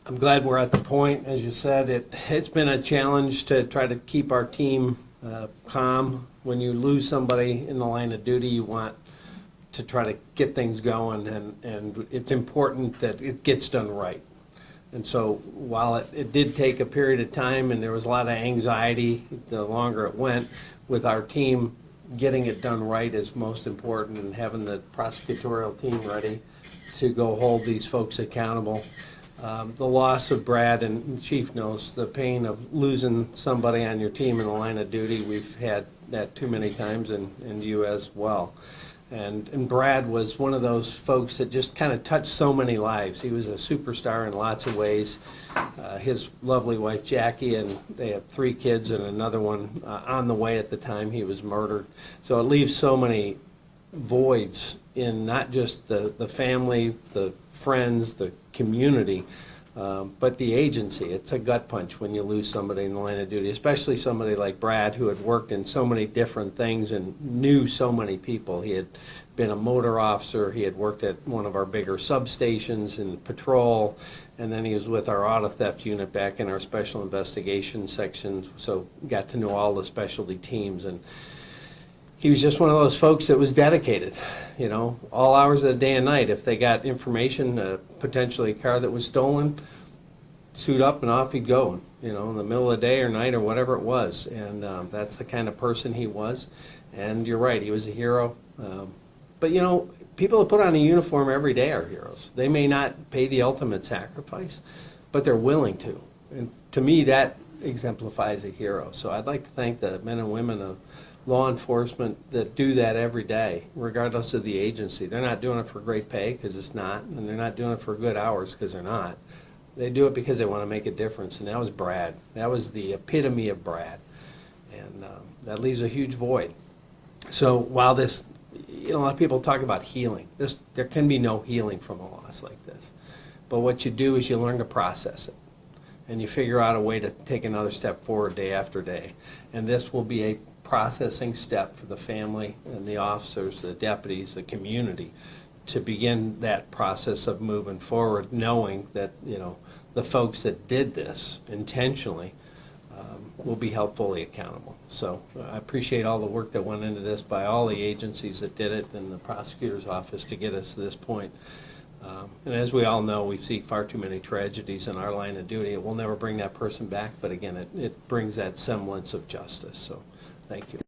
I'm glad we're at the point, as you said, it's been a challenge to try to keep our team calm. When you lose somebody in the line of duty, you want to try to get things going, and it's important that it gets done right. And so while it did take a period of time and there was a lot of anxiety, the longer it went, with our team, getting it done right is most important, and having the prosecutorial team ready to go hold these folks accountable. The loss of Brad, and the Chief knows the pain of losing somebody on your team in the line of duty. We've had that too many times, and you as well. And Brad was one of those folks that just kind of touched so many lives. He was a superstar in lots of ways. His lovely wife Jackie, and they have 3 kids and another one on the way at the time he was murdered. So it leaves so many voids in not just the family, the friends, the community, but the agency. It's a gut punch when you lose somebody in the line of duty, especially somebody like Brad, who had worked in so many different things and knew so many people. He had been a motor officer, he had worked at one of our bigger substations in patrol, and then he was with our auto theft unit back in our special investigation section, so got to know all the specialty teams. And he was just one of those folks that was dedicated, you know, all hours of the day and night. If they got information, potentially a car that was stolen, suit up and off he'd go, you know, in the middle of the day or night or whatever it was. And that's the kind of person he was. And you're right, he was a hero. But, you know, people that put on a uniform every day are heroes. They may not pay the ultimate sacrifice, but they're willing to. And to me, that exemplifies a hero. So I'd like to thank the men and women of law enforcement that do that every day, regardless of the agency. They're not doing it for great pay, because it's not, and they're not doing it for good hours, because they're not. They do it because they want to make a difference, and that was Brad. That was the epitome of Brad, and that leaves a huge void. So while this, you know, a lot of people talk about healing. There can be no healing from a loss like this, but what you do is you learn to process it, and you figure out a way to take another step forward day after day, and this will be a processing step for the family and the officers, the deputies, the community, to begin that process of moving forward, knowing that, you know, the folks that did this intentionally will be held fully accountable. So I appreciate all the work that went into this by all the agencies that did it and the prosecutor's office to get us to this point. And as we all know, we see far too many tragedies in our line of duty. It will never bring that person back, but again, it brings that semblance of justice. So thank you.